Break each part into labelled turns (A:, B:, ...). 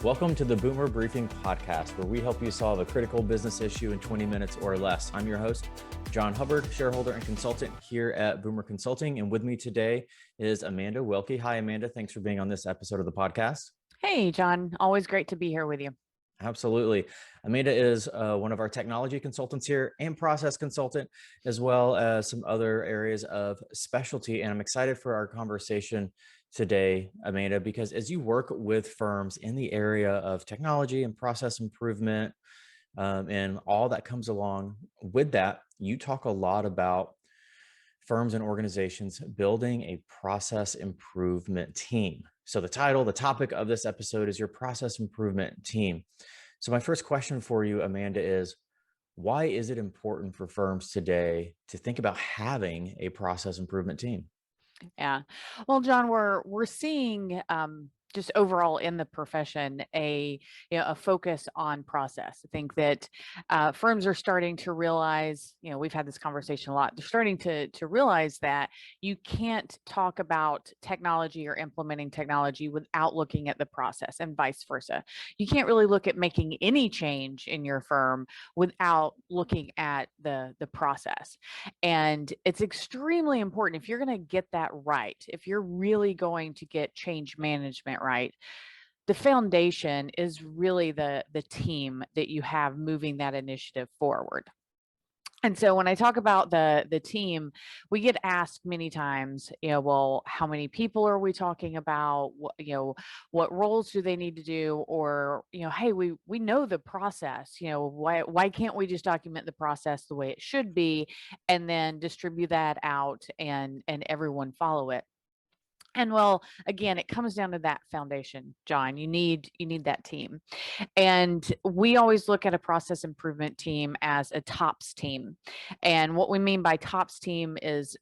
A: Welcome to the Boomer Briefing Podcast, where we help you solve a critical business issue in 20 minutes or less. I'm your host, Jon Hubbard, shareholder and consultant here at Boomer Consulting. And with me today is Amanda Wilkie. Hi, Amanda. Thanks for being on this episode of the podcast.
B: Hey, John. Always great to be here with you.
A: Absolutely. Amanda is one of our technology consultants here and process consultant, as well as some other areas of specialty. And I'm excited for our conversation today, Amanda, because as you work with firms in the area of technology and process improvement and all that comes along with that, you talk a lot about firms and organizations building a process improvement team. So the topic of this episode is your process improvement team. So my first question for you, Amanda, is why is it important for firms today to think about having a process improvement team?
B: Yeah. Well, John, we're seeing just overall in the profession a focus on process. I think that firms are starting to realize, we've had this conversation a lot. They're starting to realize that you can't talk about technology or implementing technology without looking at the process, and vice versa. You can't really look at making any change in your firm without looking at the process. And it's extremely important if you're going to get that right, if you're really going to get change management right, the foundation is really the team that you have moving that initiative forward. And so when I talk about the team, we get asked many times, well, how many people are we talking about? What roles do they need to do? Or, hey, we know the process, why can't we just document the process the way it should be and then distribute that out and everyone follow it? And well, again, it comes down to that foundation, John. You need that team. And we always look at a process improvement team as a TOPS team. And what we mean by TOPS team is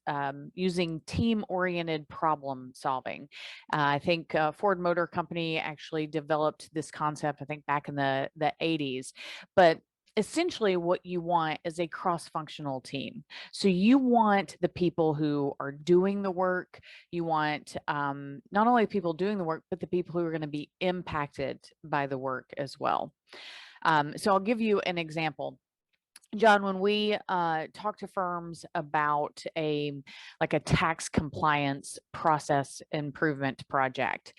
B: using team-oriented problem solving. I think Ford Motor Company actually developed this concept, I think back in the 80s. But essentially what you want is a cross-functional team. So you want the people who are doing the work. You want not only people doing the work, but the people who are going to be impacted by the work as well. So I'll give you an example. John, when we talk to firms about a tax compliance process improvement project,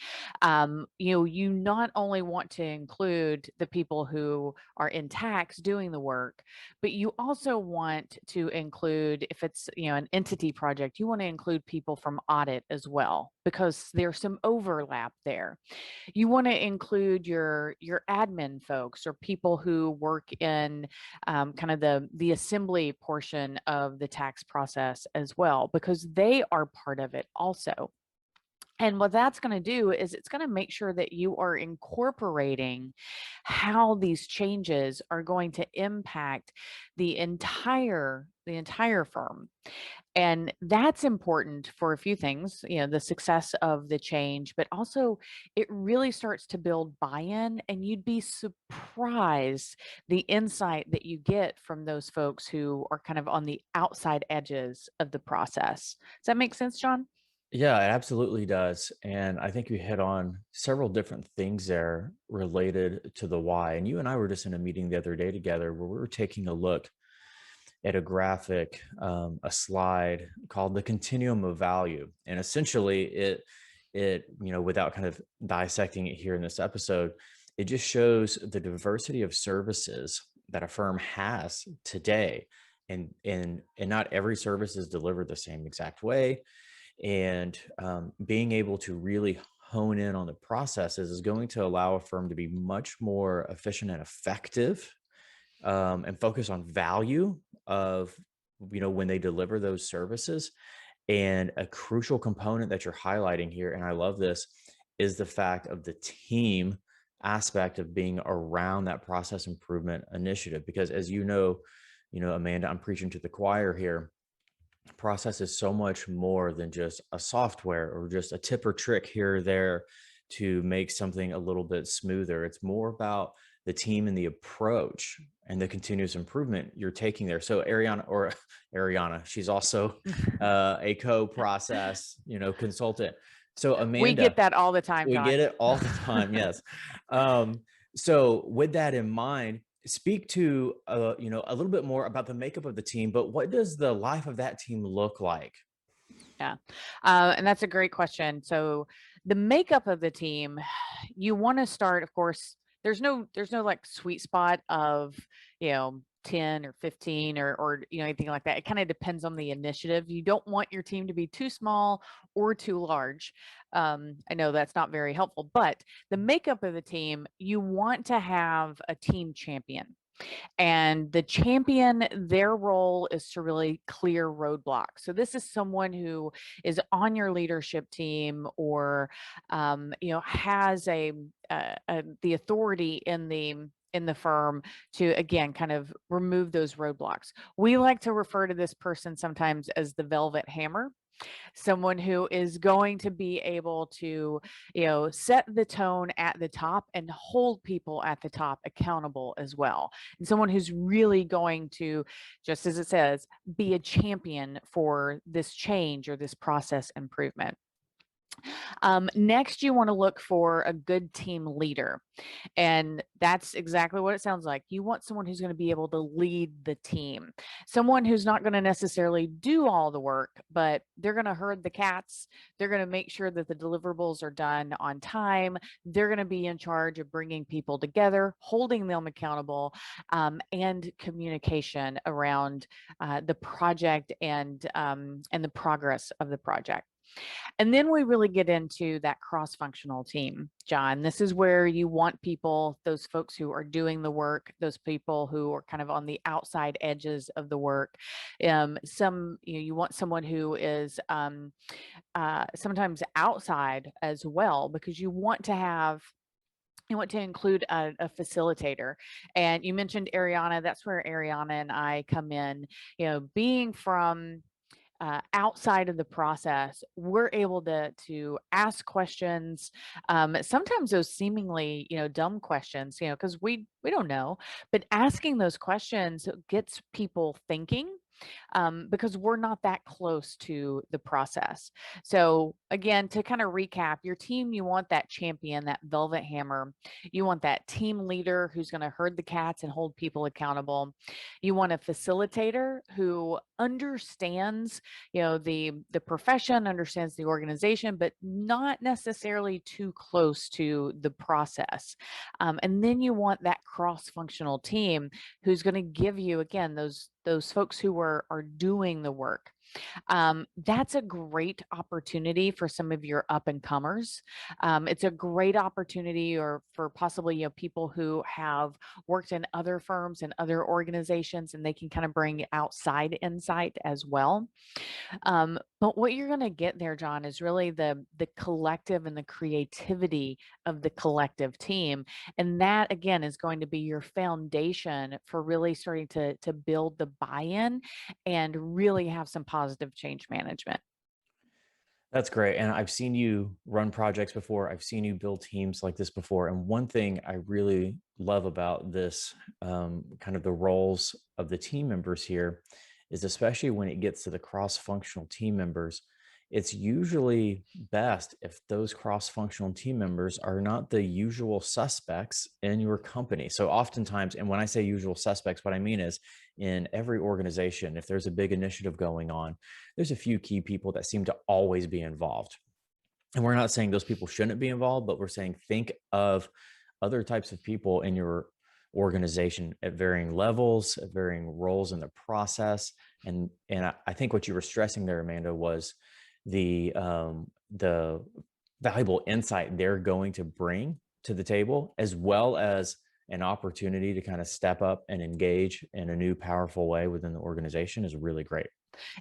B: you not only want to include the people who are in tax doing the work, but you also want to include, if it's an entity project, you want to include people from audit as well, because there's some overlap there. You want to include your admin folks or people who work in kind of the assembly portion of the tax process as well, because they are part of it also. And what that's going to do is it's going to make sure that you are incorporating how these changes are going to impact the entire firm. And that's important for a few things, the success of the change, but also it really starts to build buy-in, and you'd be surprised the insight that you get from those folks who are kind of on the outside edges of the process. Does that make sense, John?
A: Yeah, it absolutely does. And I think you hit on several different things there related to the why. And you and I were just in a meeting the other day together where we were taking a look at a graphic, a slide called the continuum of value. And essentially it, without kind of dissecting it here in this episode, it just shows the diversity of services that a firm has today. And not every service is delivered the same exact way. And being able to really hone in on the processes is going to allow a firm to be much more efficient and effective and focus on value of, when they deliver those services. And a crucial component that you're highlighting here, and I love this, is the fact of the team aspect of being around that process improvement initiative. Because as Amanda, I'm preaching to the choir here. Process is so much more than just a software or just a tip or trick here or there to make something a little bit smoother. It's more about the team and the approach and the continuous improvement you're taking there. So Ariana, she's also a co-process, consultant. So
B: We get
A: Amanda,
B: that all the time,
A: we
B: John.
A: get it all the time. Yes. Um, so with that in mind, speak to, a little bit more about the makeup of the team, but what does the life of that team look like?
B: Yeah. And that's a great question. So the makeup of the team, you want to start, of course, there's no like sweet spot of, 10 or 15 or anything like that. It kind of depends on the initiative. You don't want your team to be too small or too large. I know that's not very helpful, but the makeup of the team, you want to have a team champion. And the champion, their role is to really clear roadblocks. So this is someone who is on your leadership team or, has the authority in the firm to again kind of remove those roadblocks. We like to refer to this person sometimes as the velvet hammer, someone who is going to be able to, set the tone at the top and hold people at the top accountable as well. And someone who's really going to, just as it says, be a champion for this change or this process improvement. Next, you want to look for a good team leader. And that's exactly what it sounds like. You want someone who's going to be able to lead the team, someone who's not going to necessarily do all the work, but they're going to herd the cats. They're going to make sure that the deliverables are done on time. They're going to be in charge of bringing people together, holding them accountable, and communication around the project and the progress of the project. And then we really get into that cross-functional team, John. This is where you want people, those folks who are doing the work, those people who are kind of on the outside edges of the work. You want someone who is sometimes outside as well, because you want to include a facilitator. And you mentioned Ariana. That's where Ariana and I come in. Being from outside of the process, we're able to ask questions. Sometimes those seemingly, dumb questions, because we don't know, but asking those questions gets people thinking. Because we're not that close to the process. So again, to kind of recap, your team, you want that champion, that velvet hammer. You want that team leader who's going to herd the cats and hold people accountable. You want a facilitator who understands, the profession, understands the organization, but not necessarily too close to the process. And then you want that cross-functional team who's going to give you, again, those folks who are doing the work. That's a great opportunity for some of your up and comers. It's a great opportunity, or for possibly people who have worked in other firms and other organizations, and they can kind of bring outside insight as well. But what you're going to get there, John, is really the collective and the creativity of the collective team, and that again is going to be your foundation for really starting to build the buy-in and really have some positive change management.
A: That's great. And I've seen you run projects before. I've seen you build teams like this before. And one thing I really love about this, kind of the roles of the team members here, is especially when it gets to the cross functional team members, it's usually best if those cross functional team members are not the usual suspects in your company. So, oftentimes, and when I say usual suspects, what I mean is in every organization, if there's a big initiative going on, there's a few key people that seem to always be involved. And we're not saying those people shouldn't be involved, but we're saying think of other types of people in your organization at varying levels, at varying roles in the process. And I think what you were stressing there, Amanda, was the valuable insight they're going to bring to the table, as well as an opportunity to kind of step up and engage in a new powerful way within the organization is really great.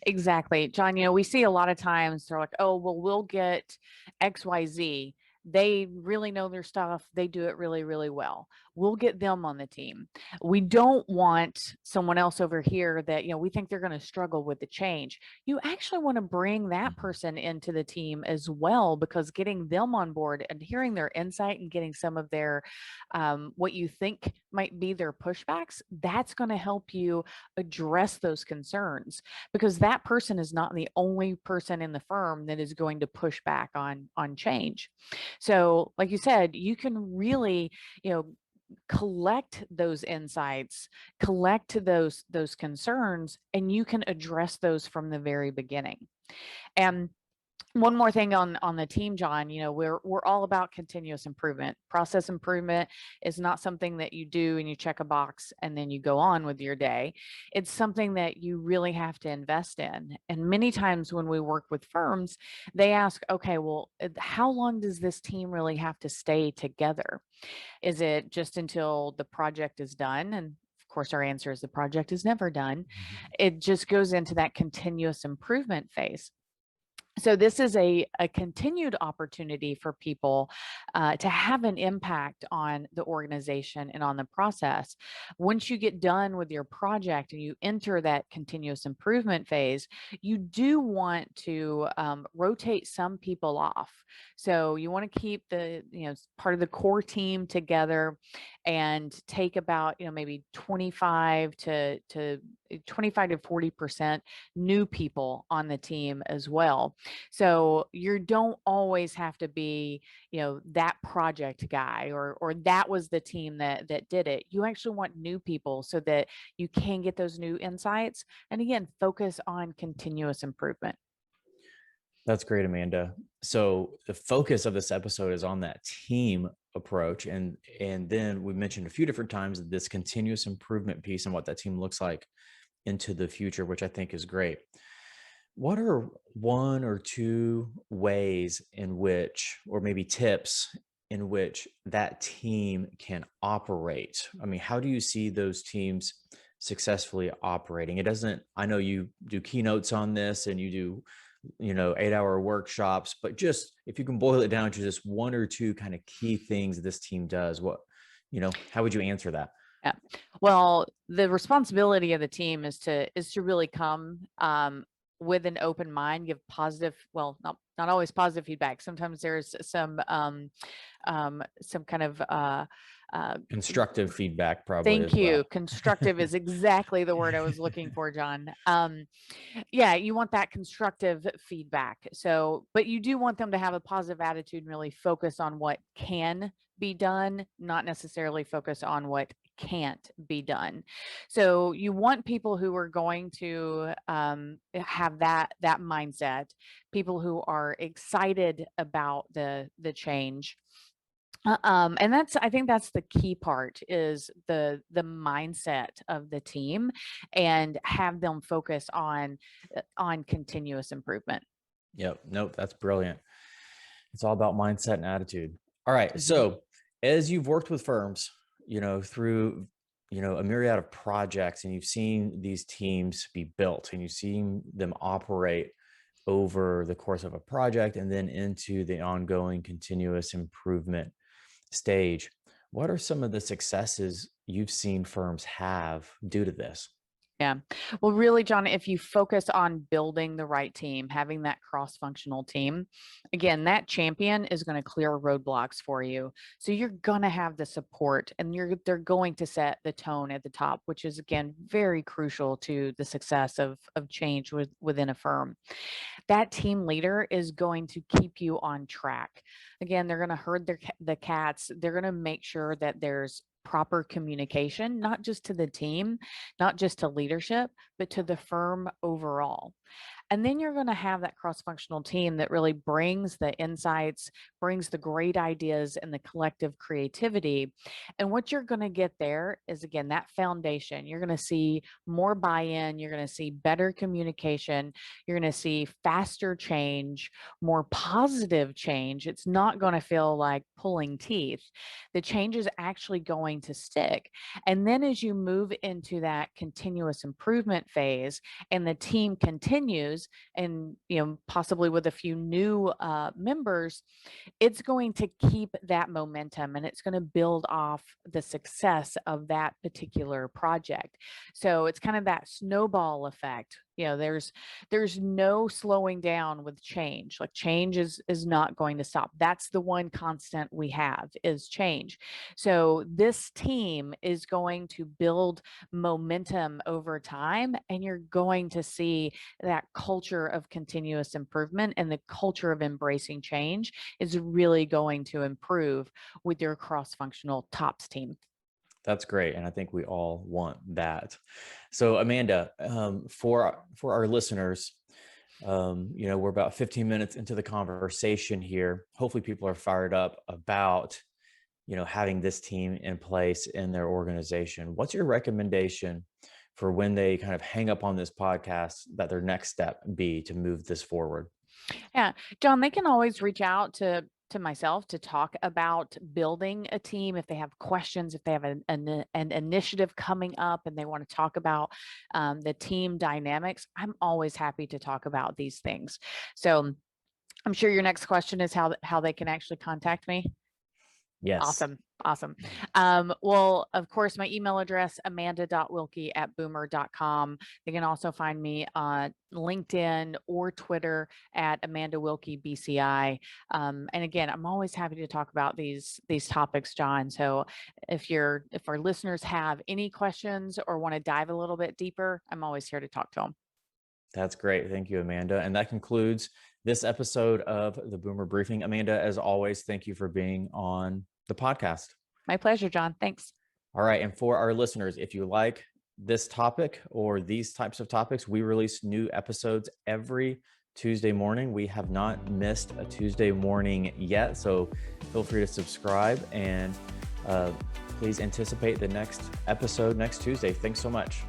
B: Exactly. John, we see a lot of times they're like, oh, well, we'll get XYZ. They really know their stuff. They do it really, really well. we'll get them on the team. We don't want someone else over here that, we think they're going to struggle with the change. You actually want to bring that person into the team as well, because getting them on board and hearing their insight and getting some of their, what you think might be their pushbacks, that's going to help you address those concerns, because that person is not the only person in the firm that is going to push back on change. So like you said, you can really, collect those insights, collect those concerns, and you can address those from the very beginning. And one more thing on the team, Jon, we're all about continuous improvement. Process improvement is not something that you do and you check a box and then you go on with your day. It's something that you really have to invest in. And many times when we work with firms, they ask, okay, well, how long does this team really have to stay together? Is it just until the project is done? And of course, our answer is the project is never done. It just goes into that continuous improvement phase. So this is a continued opportunity for people to have an impact on the organization and on the process. Once you get done with your project and you enter that continuous improvement phase, you do want to rotate some people off. So you want to keep the, part of the core team together and take about, maybe 25 to 40% new people on the team as well. So you don't always have to be, that project guy or that was the team that did it. You actually want new people so that you can get those new insights. And again, focus on continuous improvement.
A: That's great, Amanda. So the focus of this episode is on that team approach. And then we mentioned a few different times this continuous improvement piece and what that team looks like into the future, which I think is great. What are one or two ways in which, or maybe tips in which that team can operate? I mean, how do you see those teams successfully operating? I know you do keynotes on this and you do, 8-hour workshops, but just if you can boil it down to just one or two kind of key things this team does, how would you answer that?
B: Yeah. Well, the responsibility of the team is to really come with an open mind, give positive, well, not always positive feedback. Sometimes there's some kind of
A: Constructive feedback, probably.
B: Thank
A: as
B: you.
A: well.
B: Constructive is exactly the word I was looking for, Jon. Yeah, you want that constructive feedback. So, but you do want them to have a positive attitude and really focus on what can be done, not necessarily focus on what can't be done. So you want people who are going to have that mindset, people who are excited about the change. And I think that's the key part, is the mindset of the team, and have them focus on continuous improvement.
A: Yep. Nope. That's brilliant. It's all about mindset and attitude. All right.
B: Mhm.
A: So as you've worked with firms, through, a myriad of projects, and you've seen these teams be built and you've seen them operate over the course of a project and then into the ongoing continuous improvement stage, what are some of the successes you've seen firms have due to this?
B: Yeah. Well, really, Jon, if you focus on building the right team, having that cross-functional team, again, that champion is going to clear roadblocks for you. So you're going to have the support, and they're going to set the tone at the top, which is, again, very crucial to the success of change within a firm. That team leader is going to keep you on track. Again, they're going to herd the cats. They're going to make sure that there's proper communication, not just to the team, not just to leadership, but to the firm overall. And then you're going to have that cross-functional team that really brings the insights, brings the great ideas and the collective creativity. And what you're going to get there is, again, that foundation. You're going to see more buy-in. You're going to see better communication. You're going to see faster change, more positive change. It's not going to feel like pulling teeth. The change is actually going to stick. And then as you move into that continuous improvement phase and the team continues continues, and possibly with a few new members, it's going to keep that momentum, and it's going to build off the success of that particular project. So it's kind of that snowball effect. There's no slowing down with change. Like, change is not going to stop. That's the one constant we have, is change. So this team is going to build momentum over time, and you're going to see that culture of continuous improvement and the culture of embracing change is really going to improve with your cross-functional TOPS team.
A: That's great. And I think we all want that. So Amanda, for our listeners, we're about 15 minutes into the conversation here. Hopefully people are fired up about, having this team in place in their organization. What's your recommendation for when they kind of hang up on this podcast, that their next step be to move this forward?
B: Yeah, John, they can always reach out to myself to talk about building a team if they have questions, if they have an initiative coming up and they want to talk about the team dynamics. I'm always happy to talk about these things. So I'm sure your next question is how they can actually contact me.
A: Yes.
B: Awesome. Well, of course, my email address, amanda.wilkie@boomer.com. They can also find me on LinkedIn or Twitter at Amanda Wilkie BCI. And again, I'm always happy to talk about these topics, John. So if our listeners have any questions or want to dive a little bit deeper, I'm always here to talk to them.
A: That's great. Thank you, Amanda. And that concludes this episode of the Boomer Briefing. Amanda, as always, thank you for being on the podcast.
B: My pleasure, John. Thanks.
A: All right. And for our listeners, if you like this topic or these types of topics, we release new episodes every Tuesday morning. We have not missed a Tuesday morning yet, so feel free to subscribe, and please anticipate the next episode next Tuesday. Thanks so much.